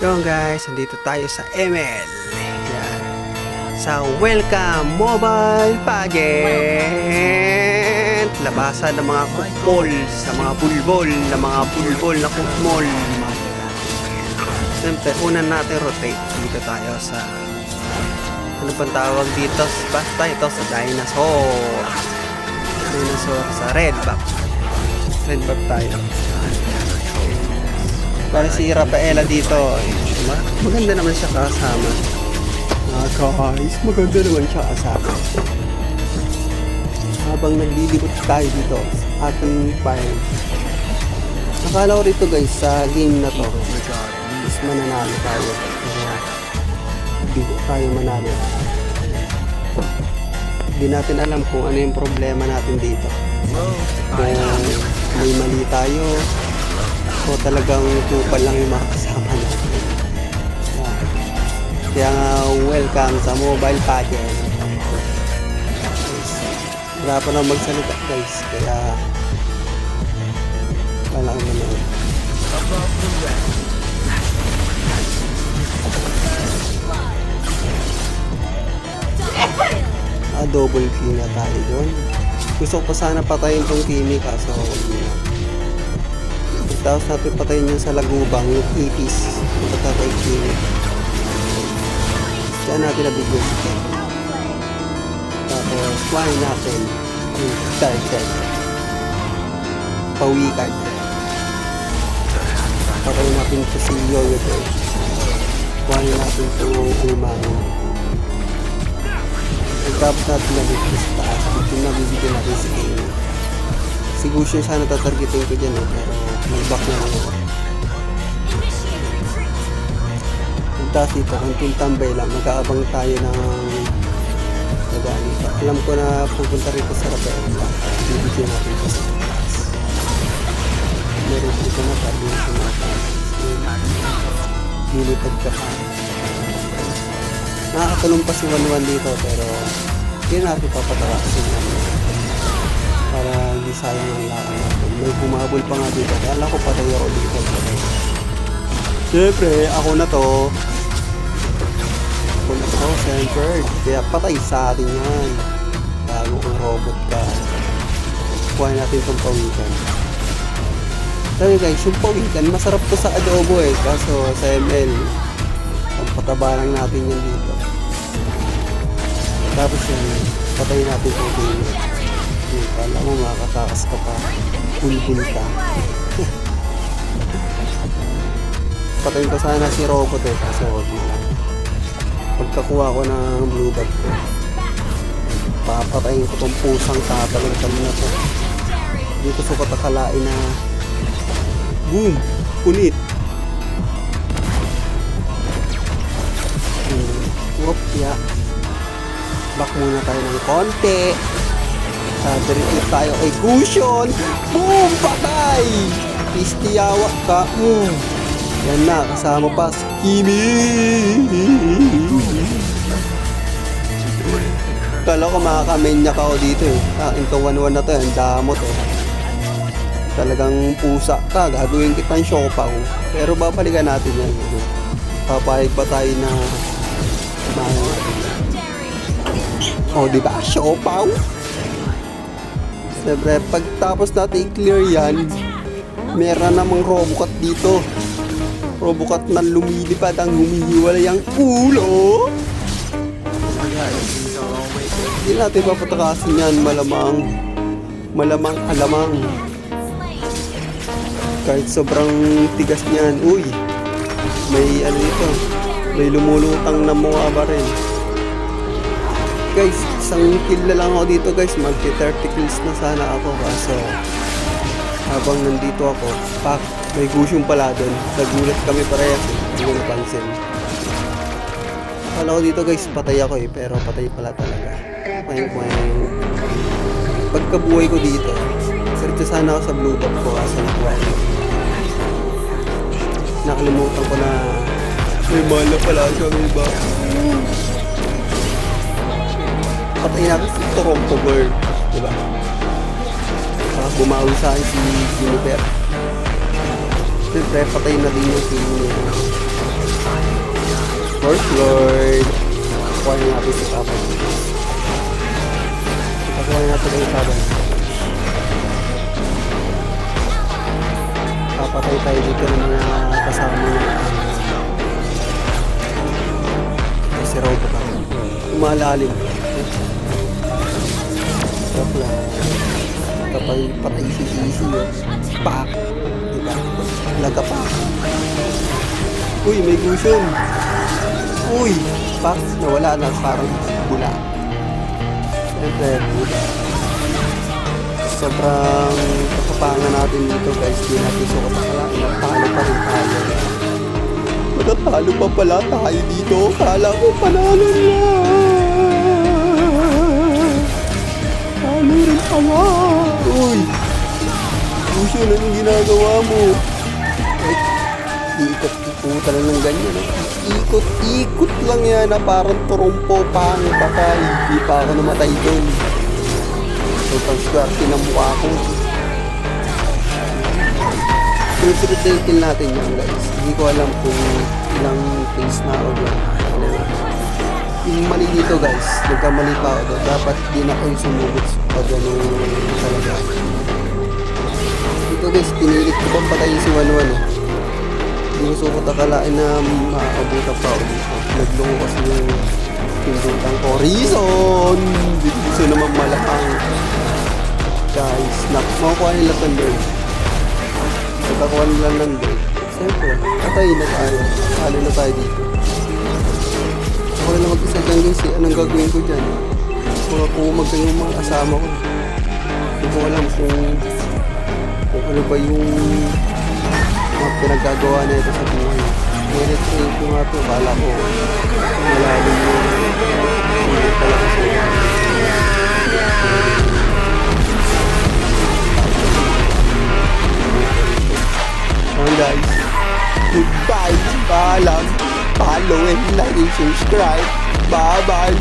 Yo guys, nandito tayo sa ML. Yan. Sa Welcome Mobile Pageant. Labasan ng mga kukmol sa mga bulbol na kukmol. Siyempre, unan natin rotate. Dito tayo sa ano pang tawag dito? Basta ito sa dinosaur. Dinosaur sa red back. Red back tayo. Para si Rafaela dito, maganda naman siya kasama. Guys, maganda naman siya kasama. Habang naglilibot tayo dito sa ating file. Nakala ko rito guys, sa game na to, is mananalo tayo. Hindi tayo manalo. Hindi natin alam kung ano yung problema natin dito. Kung may mali tayo, o talagang kupal lang yung mga kasama natin. Kaya nga, welcome sa Mobile Pageant. Wala pa na magsalita guys, kaya wala ko naman. Double kill na tayo doon. Gusto ko pa sana patayin tong Timmy kaso tapos natin patayin yun sa lagubang, yung ipis, yung patatay Timmy. Diyan natin nabigyan si Timmy. Tapos kuhanin natin yung target. Pawikan. Patayin natin ito si Yoyo Boy. Kuhanin natin ito yung umano. Tapos natin nabigyan sa taas. Ito nabibigyan natin si Timmy. Siguro siya sana tatargetin ko dyan pero mag-back na lang ako. Puntas dito, kung tambay lang, mag-aabang tayo ng naganito. Alam ko na pupunta rito sa Rafaela. Bibigyan natin ito sa taas. Meron dito na tayo sa mga taas. Nilipad ka pa. Nakakatulong pa si 1-1 dito pero hindi natin papatakasin namin. Para hindi sayang ang lakad natin. May bumabol pa nga dito. Kala ko patay ako dito. Siyempre, ako na to. Siyempre. Kaya patay sa atin yan. Bago kung robot ka. Kuha natin itong pawikan. Sabi guys, yung pawikan, masarap to sa adobo eh. Kaso sa ML, pagpataba lang natin yan dito. Tapos yan, patayin natin itong pawikan. Kala mo makakatakas ka pa, bulbul ka. Patayin ko sana si robot eh, kaso wag mo lang. Pagkakuha ko ng blue bag ko, papatayin ko tong pusang tatalagtan na to. Hindi ko sukat akalain na boom, kunit. Whoopya. Back muna tayo ng konti. Diretso tayo kay Cushion. Boom! Patay! Istiyawak ka. Yan na, kasama pa si Kimi. Kala ko makakamenyak ako dito eh. Ito 1-1 na to, ang damot eh. Talagang pusa ka, gagawin kitang siopaw. Pero babalikan natin yan. Papayag pa tayo na mahal natin. O diba, siopaw? Siyempre, pagtapos natin i-clear yan, meron namang Robocat dito. Robocat na lumilipad ang humihiwalay ang ulo. Hindi natin papatakasin yan, malamang alamang. Kahit sobrang tigas niyan, uy, may ano dito, may lumulutang na mga baril. Guys, isang kill na lang ako dito guys, mag-30 kills na sana ako kaso habang nandito ako, pak, may gusyong pala doon. Nagulat kami parehas eh, hindi ko napansin. Akala ko dito guys, patay ako eh, pero patay pala talaga. Pagkabuhay ko dito, serito sana ako sa blue bag ko kaso nakuha. Nakalimutan ko na may mala pala siya, may ba? Patayin natin si Toronto Bird, diba? Bumawi sa akin si Jennifer. Siyempre, patayin na din yung team niya. Fourth Lord. Kuha na natin si Papa. Kuha na natin yung Papa. Papatay tayo dito ng mga kasama niya. Si Robo ka. Umalalim. Sarap lang. Patay si Sisi yun. Pak! Diba? Laga pa. Uy, may gusion. Uy! Pak! Nawala na. Parang bula. Siyempre, bula. Sobrang kapapangan natin dito guys. Di natin sukat akalain. Natalo pa rin tayo. Natalo pa pala tayo dito. Kala ko panalo na. Talo rin pala. Uy! Gusion, anong ginagawa mo? Ay, iikot-ikot lang ng ganyan. Ikot-ikot lang yan na parang turumpo pang patay. Di pa ako namatay doon. Sobrang swerte ng mukha ko. Sunod-sunod natin yan guys. Hindi ko alam kung ilang phase na ako doon. Yung mali dito guys, nagkamali pa ako doon. Dapat di na kayo sumugod pag gano'n talaga. Dito guys, pinilit ko pang patayin si Wanwan eh. Hindi ko sukot akalain na makakabuta pa ako dito. Naglungo kasi yung pindutan ko. Reason! Gusto naman malakang. Guys, makukuha nila Thunder. Pagkakuha nila Thunder. Siyempre, patay na tayo. Halo na tayo dito. Ako na lang mag-isa dyan guys eh. Anong gagawin ko dyan? Kung kumag kayo yung mga kasama ko. Hindi ko alam kung ano ba yung mga pinaggagawa na ito sa buhay. Nire-train ko nga ito. Bala ko malalim yung talaga siya. Guys, goodbye, paalam, follow and like and subscribe, bye bye.